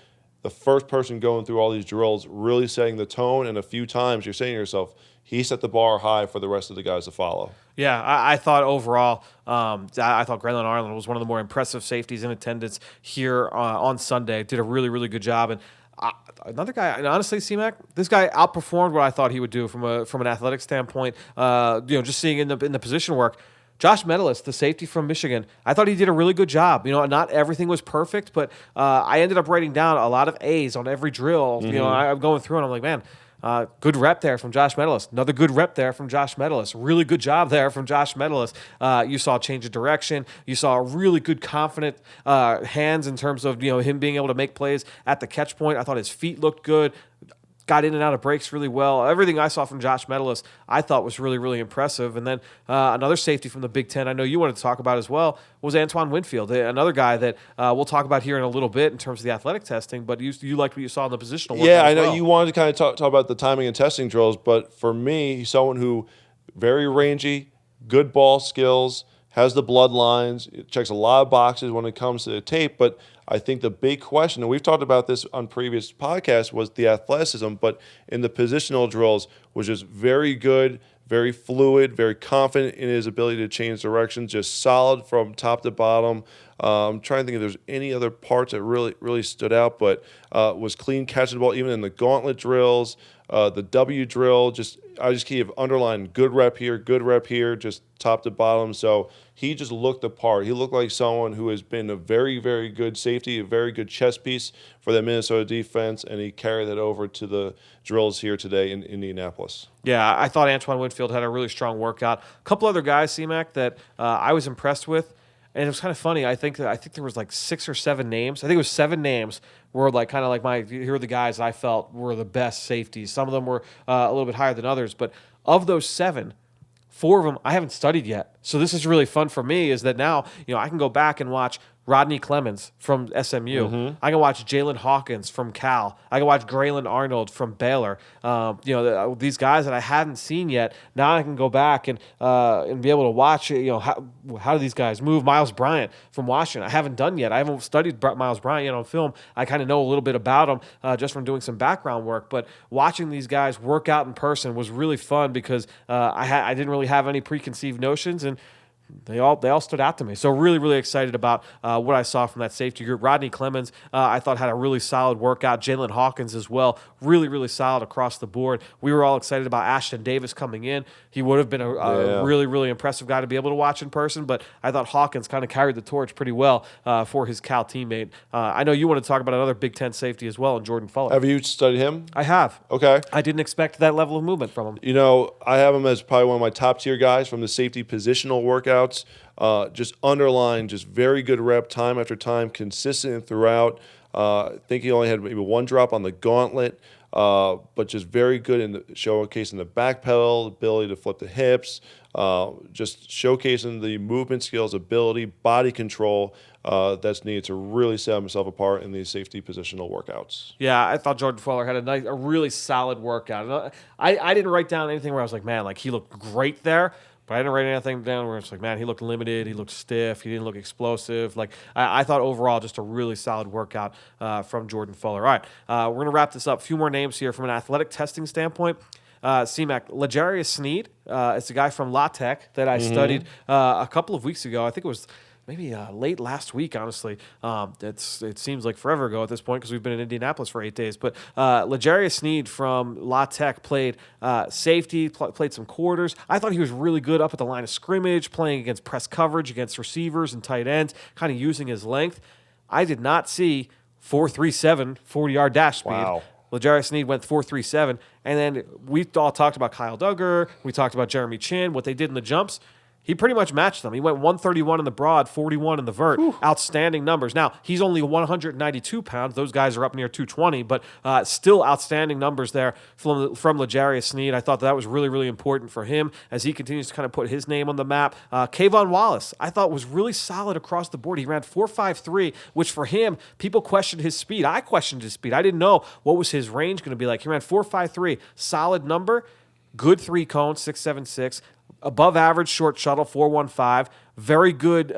the first person going through all these drills, really setting the tone, and a few times you're saying to yourself, he set the bar high for the rest of the guys to follow. Yeah, I thought overall, I thought Grayland Arnold was one of the more impressive safeties in attendance here on Sunday. Did a really, really good job. And another guy, and honestly, C-Mac, this guy outperformed what I thought he would do from an athletic standpoint. Just seeing in the position work. Josh Metellus, the safety from Michigan, I thought he did a really good job. Not everything was perfect, but I ended up writing down a lot of A's on every drill. Mm-hmm. I'm going through and I'm like, man, good rep there from Josh Metellus. Another good rep there from Josh Metellus. Really good job there from Josh Metellus. You saw a change of direction. You saw a really good, confident hands in terms of him being able to make plays at the catch point. I thought his feet looked good. got in and out of breaks really well. Everything I saw from Josh Metellus, I thought was really, really impressive. And then another safety from the Big Ten I know you wanted to talk about as well was Antoine Winfield, another guy that we'll talk about here in a little bit in terms of the athletic testing, but you liked what you saw in the positional work. Yeah, I know you wanted to kind of talk about the timing and testing drills, but for me, he's someone who very rangy, good ball skills, has the bloodlines, checks a lot of boxes when it comes to the tape, but I think the big question, and we've talked about this on previous podcasts, was the athleticism, but in the positional drills was just very good, very fluid, very confident in his ability to change directions, just solid from top to bottom. I'm trying to think if there's any other parts that really stood out, but was clean catching the ball, even in the gauntlet drills, the W drill. I just keep underlining good rep here, just top to bottom. So he just looked the part. He looked like someone who has been a very, very good safety, a very good chess piece for the Minnesota defense, and he carried that over to the drills here today in Indianapolis. Yeah, I thought Antoine Winfield had a really strong workout. A couple other guys, C-Mac, that I was impressed with. And it was kind of funny. I think there was like 6 or 7 names. I think it was 7 names were like kind of like here are the guys I felt were the best safeties. Some of them were a little bit higher than others. But of those 7, 4 of them I haven't studied yet. So this is really fun for me is that now, I can go back and watch Rodney Clemens from SMU. Mm-hmm. I can watch Jalen Hawkins from Cal. I can watch Grayland Arnold from Baylor. These guys that I hadn't seen yet. Now I can go back and be able to watch. How do these guys move? Miles Bryant from Washington. I haven't done yet. I haven't studied Miles Bryant yet on film. I kind of know a little bit about him just from doing some background work. But watching these guys work out in person was really fun because I didn't really have any preconceived notions and. They all stood out to me. So really, really excited about what I saw from that safety group. Rodney Clemens, I thought had a really solid workout. Jalen Hawkins as well. Really, really solid across the board. We were all excited about Ashton Davis coming in. He would have been a really, really impressive guy to be able to watch in person, but I thought Hawkins kind of carried the torch pretty well for his Cal teammate. I know you want to talk about another Big Ten safety as well, and Jordan Fuller. Have you studied him? I have. Okay. I didn't expect that level of movement from him. I have him as probably one of my top tier guys from the safety positional workouts. Just underlying, just very good rep, time after time, consistent throughout. I think he only had maybe 1 drop on the gauntlet, but just very good in showcasing the back pedal, ability to flip the hips, just showcasing the movement skills, ability, body control that's needed to really set himself apart in these safety positional workouts. Yeah, I thought Jordan Fuller had a really solid workout. I didn't write down anything where I was like, man, like he looked great there. But I didn't write anything down where it's like, man, he looked limited, he looked stiff, he didn't look explosive. Like I thought overall, just a really solid workout from Jordan Fuller. All right, we're gonna wrap this up. A few more names here from an athletic testing standpoint. C-Mac, L'Jarius Sneed, it's a guy from La Tech that I studied a couple of weeks ago. I think it was maybe late last week, honestly. It seems like forever ago at this point because we've been in Indianapolis for 8 days. But L'Jarius Sneed from La Tech played safety, played some quarters. I thought he was really good up at the line of scrimmage, playing against press coverage, against receivers and tight ends, kind of using his length. I did not see 4.37 40-yard dash speed. Wow. L'Jarius Sneed went 4.37. And then we all talked about Kyle Duggar. We talked about Jeremy Chin, what they did in the jumps. He pretty much matched them. He went 131 in the broad, 41 in the vert. Whew. Outstanding numbers. Now, he's only 192 pounds. Those guys are up near 220, but still outstanding numbers there from L'Jarius Sneed. I thought that was really, really important for him as he continues to kind of put his name on the map. Kavon Wallace, I thought was really solid across the board. He ran 4.53, which for him, people questioned his speed. I questioned his speed. I didn't know what was his range going to be like. He ran 4.53, solid number, good 3-cone, 6.76. Above average short shuttle, 4.15. Very good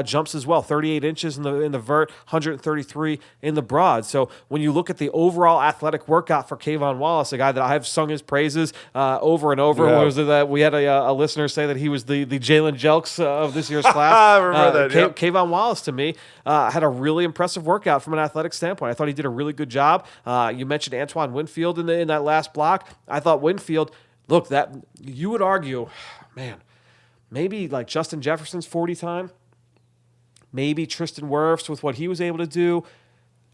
jumps as well, 38 inches in the vert, 133 in the broad. So when you look at the overall athletic workout for Kavon Wallace, a guy that I have sung his praises over and over. Yeah. Was it that we had a listener say that he was the Jaylen Jelks of this year's class? I remember that. Yep. Kavon Wallace, to me, had a really impressive workout from an athletic standpoint. I thought he did a really good job. You mentioned Antoine Winfield in that last block. I thought Winfield, look, that you would argue, man, maybe like Justin Jefferson's 40 time, maybe Tristan Wirfs with what he was able to do.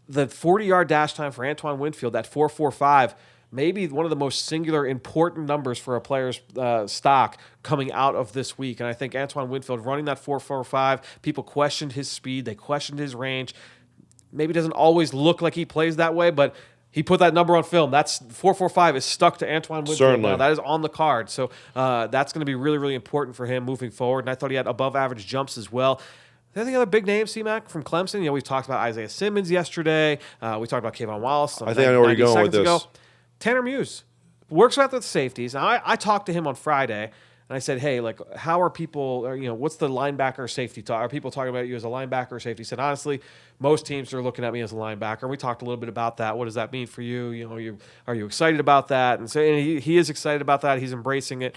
The 40-yard dash time for Antoine Winfield, that 4.45, maybe one of the most singular important numbers for a player's stock coming out of this week. And I think Antoine Winfield running that 4.45, people questioned his speed, they questioned his range. Maybe doesn't always look like he plays that way, but He put that number on film. That's 4.45 is stuck to Antoine Winfield. Certainly. Now. That is on the card. So that's going to be really, really important for him moving forward. And I thought he had above-average jumps as well. The other big names, C-Mac, from Clemson, we've talked about Isaiah Simmons yesterday. We talked about Kayvon Wallace. I think I know where you're going with this. Ago. Tanner Muse works with the safeties. Now, I talked to him on Friday, and I said, hey, like, how are people, what's the linebacker safety talk? Are people talking about you as a linebacker or safety? He said, honestly, most teams are looking at me as a linebacker. And we talked a little bit about that. What does that mean for you? Are you excited about that? And so he is excited about that. He's embracing it.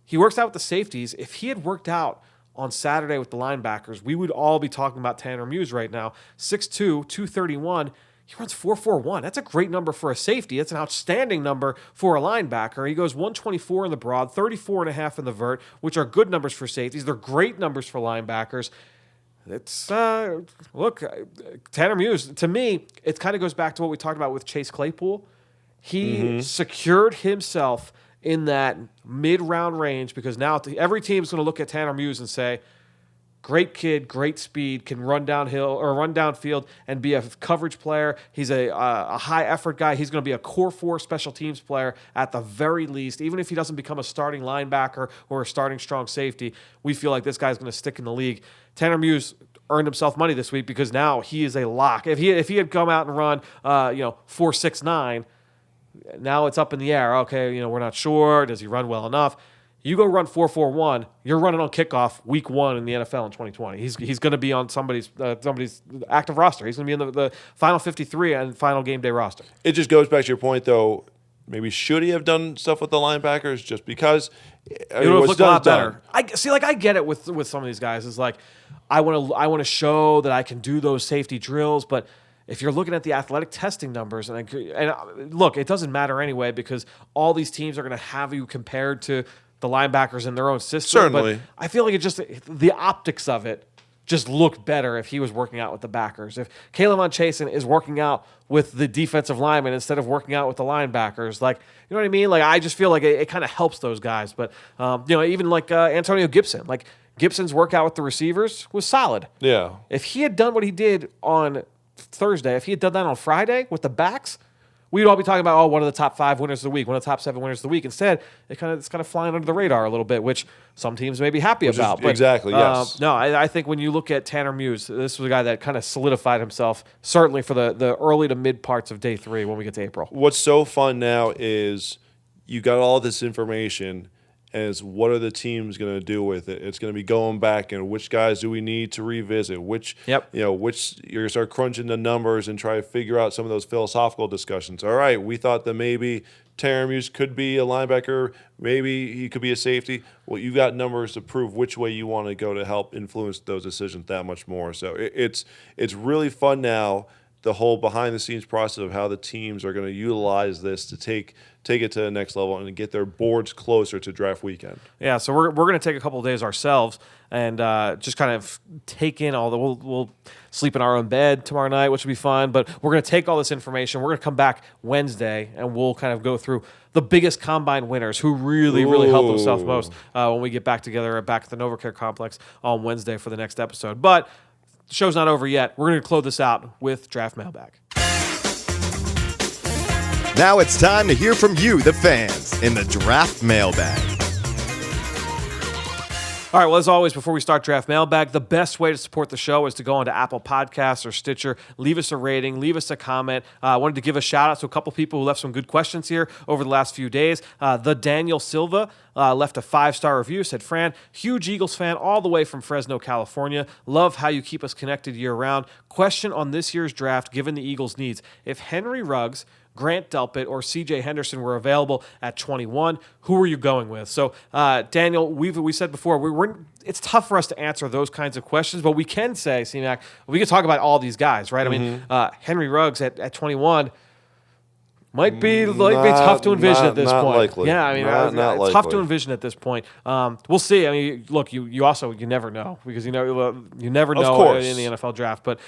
He works out with the safeties. If he had worked out on Saturday with the linebackers, we would all be talking about Tanner Muse right now. 6'2", 231. He runs 4.41. That's a great number for a safety. That's an outstanding number for a linebacker. He goes 124 in the broad, 34.5 in the vert, which are good numbers for safeties. They're great numbers for linebackers. It's look, Tanner Muse, to me, it kind of goes back to what we talked about with Chase Claypool. He secured himself in that mid-round range because now every team is going to look at Tanner Muse and say, great kid, great speed, can run downhill or run downfield and be a coverage player. He's a high-effort guy. He's going to be a core 4 special teams player at the very least. Even if he doesn't become a starting linebacker or a starting strong safety, we feel like this guy's going to stick in the league. Tanner Muse earned himself money this week because now he is a lock. If he had come out and run 4.69, now it's up in the air. Okay, we're not sure. Does he run well enough? You go run 4.41, you're running on kickoff week 1 in the NFL in 2020. He's going to be on somebody's active roster. He's going to be in the final 53 and final game day roster. It just goes back to your point, though. Maybe should he have done stuff with the linebackers just because? It would have looked a lot better. I get it with some of these guys. It's like I want to show that I can do those safety drills, but if you're looking at the athletic testing numbers, and look, it doesn't matter anyway because all these teams are going to have you compared to the linebackers in their own system. Certainly. But I feel like the optics of it just looked better if he was working out with the backers. If Kayvon Chasen is working out with the defensive linemen instead of working out with the linebackers, like, you know what I mean? Like, I just feel like it kind of helps those guys. But, even like Antonio Gibson, like Gibson's workout with the receivers was solid. Yeah. If he had done what he did on Thursday, if he had done that on Friday with the backs, we'd all be talking about, one of the top 5 winners of the week, one of the top 7 winners of the week. Instead, it's kind of flying under the radar a little bit, which some teams may be happy about. Exactly, yes. No, I think when you look at Tanner Muse, this was a guy that kind of solidified himself, certainly for the early to mid parts of day 3 when we get to April. What's so fun now is you got all this information, and what are the teams going to do with it? It's going to be going back and which guys do we need to revisit? Which you're going to start crunching the numbers and try to figure out some of those philosophical discussions. All right, we thought that maybe Tanner Muse could be a linebacker, maybe he could be a safety. Well, you've got numbers to prove which way you want to go to help influence those decisions that much more. So it's really fun now, the whole behind-the-scenes process of how the teams are going to utilize this to take it to the next level and get their boards closer to draft weekend. Yeah, so we're going to take a couple of days ourselves and just kind of take in all the. We'll sleep in our own bed tomorrow night, which will be fun. But we're going to take all this information. We're going to come back Wednesday and we'll kind of go through the biggest combine winners who really helped themselves most when we get back together back at the NovaCare Complex on Wednesday for the next episode. But the show's not over yet. We're going to close this out with Draft Mailbag. Now it's time to hear from you, the fans, in the Draft Mailbag. All right, well, as always, before we start Draft Mailbag, the best way to support the show is to go onto Apple Podcasts or Stitcher, leave us a rating, leave us a comment. I wanted to give a shout-out to a couple people who left some good questions here over the last few days. The Daniel Silva left a 5-star review, said, Fran, huge Eagles fan all the way from Fresno, California. Love how you keep us connected year-round. Question on this year's draft, given the Eagles' needs. If Henry Ruggs, Grant Delpit, or C.J. Henderson were available at 21, who are you going with? So, Daniel, we said before, it's tough for us to answer those kinds of questions, but we can say, C-Mac, we can talk about all these guys, right? I mean, Henry Ruggs at 21, Might be tough to envision at this not point. Likely. Yeah, I mean, not it's tough likely. to envision at this point. We'll see. I mean, look, you never know because you never know course. in the NFL draft. But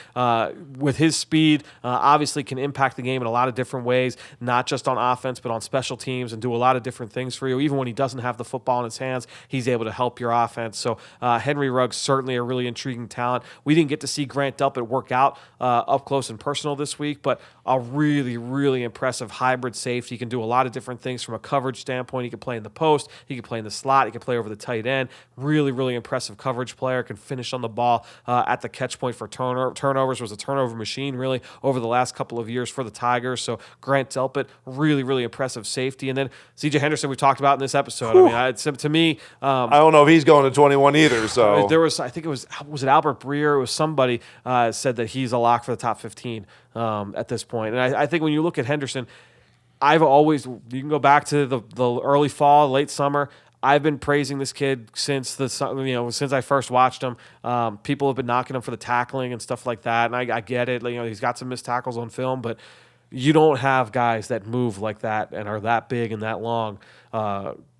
with his speed, obviously can impact the game in a lot of different ways, not just on offense but on special teams, and do a lot of different things for you. Even when he doesn't have the football in his hands, he's able to help your offense. So Henry Ruggs certainly a really intriguing talent. We didn't get to see Grant Delpit work out up close and personal this week, but a really, really impressive hybrid safety. He can do a lot of different things from a coverage standpoint. He can play in the post. He can play in the slot. He can play over the tight end. Really, really impressive coverage player. Can finish on the ball at the catch point for turnovers. Was a turnover machine, really, over the last couple of years for the Tigers. So Grant Delpit, really, really impressive safety. And then C.J. Henderson, we talked about in this episode. Whew. I mean, to me, I don't know if he's going to 21 either. So there was, I think it was it Albert Breer? It was somebody said that he's a lock for the top 15 at this point. And I think when you look at Henderson, you can go back to the early fall, late summer. I've been praising this kid since I first watched him. People have been knocking him for the tackling and stuff like that, and I get it. He's got some missed tackles on film, but you don't have guys that move like that and are that big and that long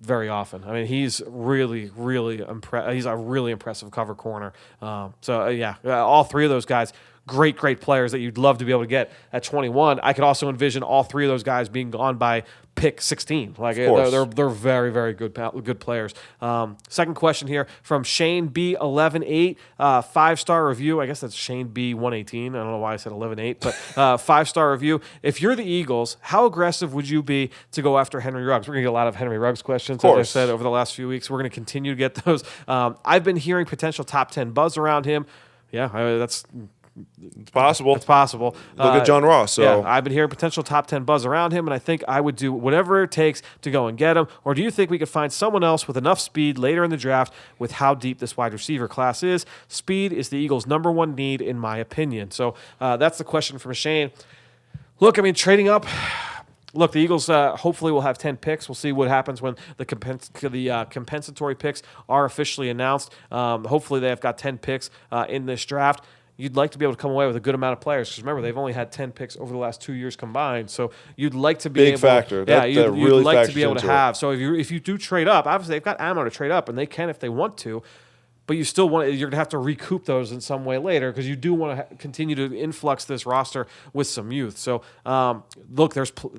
very often. I mean, he's really, really he's a really impressive cover corner. All three of those guys. Great players that you'd love to be able to get at 21. I could also envision all three of those guys being gone by pick 16. Like they're very, very good players. Second question here from Shane B118, 5-star review. I guess that's Shane B118. I don't know why I said 11.8, but 5-star review. If you're the Eagles, how aggressive would you be to go after Henry Ruggs? We're gonna get a lot of Henry Ruggs questions, as I said, over the last few weeks. We're gonna continue to get those. I've been hearing potential top 10 buzz around him. Yeah, it's possible. It's possible. Look at John Ross. So yeah, I've been hearing potential top 10 buzz around him, and I think I would do whatever it takes to go and get him. Or do you think we could find someone else with enough speed later in the draft with how deep this wide receiver class is? Speed is the Eagles' number one need, in my opinion. So that's the question from Shane. Look, I mean, trading up. Look, the Eagles hopefully will have 10 picks. We'll see what happens when the compensatory picks are officially announced. Hopefully they have got 10 picks in this draft. You'd like to be able to come away with a good amount of players because remember they've only had 10 picks over the last 2 years combined. So you'd like to be big factor. You'd like to be able to have. So if you do trade up, obviously they've got ammo to trade up and they can if they want to. But you're going to have to recoup those in some way later because you do want to continue to influx this roster with some youth. So look,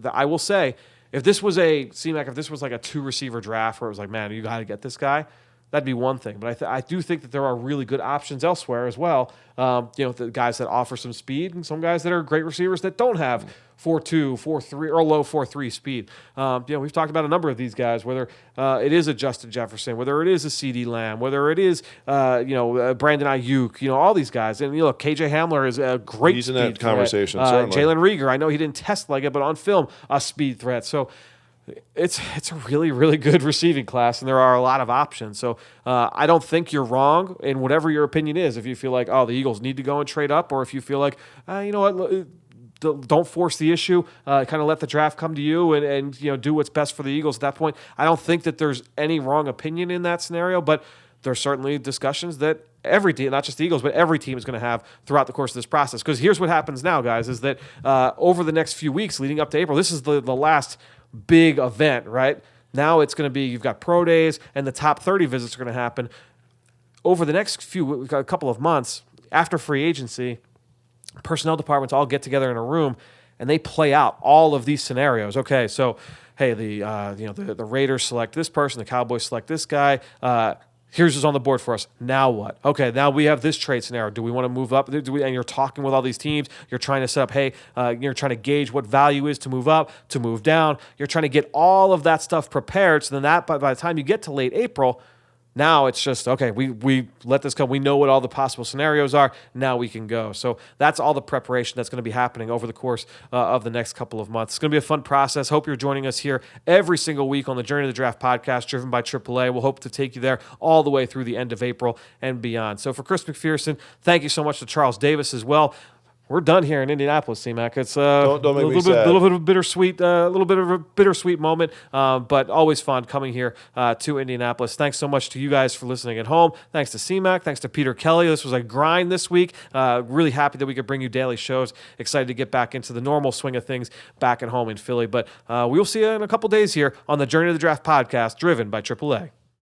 I will say if this was like a 2-receiver draft where it was like, man, you got to get this guy. That'd be one thing, but I do think that there are really good options elsewhere as well. The guys that offer some speed and some guys that are great receivers that don't have 4.2, 4.3, or low 4.3 speed. We've talked about a number of these guys, whether it is a Justin Jefferson, whether it is a CeeDee Lamb, whether it is Brandon Ayuk, all these guys. And KJ Hamler is a great He's speed in that conversation, threat. certainly. Jalen Reagor, I know he didn't test like it, but on film, a speed threat. So it's a really, really good receiving class, and there are a lot of options. So I don't think you're wrong in whatever your opinion is. If you feel like, the Eagles need to go and trade up, or if you feel like, don't force the issue, kind of let the draft come to you and do what's best for the Eagles at that point. I don't think that there's any wrong opinion in that scenario, but there's certainly discussions that every team, not just the Eagles, but every team is going to have throughout the course of this process. Because here's what happens now, guys, is that over the next few weeks leading up to April, this is the last big event, right? Now it's going to be, you've got pro days and the top 30 visits are going to happen over the next a couple of months after free agency. Personnel departments all get together in a room and they play out all of these scenarios. Okay, so hey, the Raiders select this person, the Cowboys select this guy. Here's what's on the board for us. Now what? Okay, now we have this trade scenario. Do we want to move up? And you're talking with all these teams. You're trying to set up, you're trying to gauge what value is to move up, to move down. You're trying to get all of that stuff prepared so then that by the time you get to late April, now it's just, okay, we let this come. We know what all the possible scenarios are. Now we can go. So that's all the preparation that's going to be happening over the course of the next couple of months. It's going to be a fun process. Hope you're joining us here every single week on the Journey to the Draft podcast, driven by AAA. We'll hope to take you there all the way through the end of April and beyond. So for Chris McPherson, thank you so much to Charles Davis as well. we're done here in Indianapolis, C-Mac. It's Don't make me sad. a little bit of a bittersweet moment, but always fun coming here to Indianapolis. Thanks so much to you guys for listening at home. Thanks to C-Mac. Thanks to Peter Kelly. This was a grind this week. Really happy that we could bring you daily shows. Excited to get back into the normal swing of things back at home in Philly. But we will see you in a couple days here on the Journey to the Draft podcast, driven by AAA.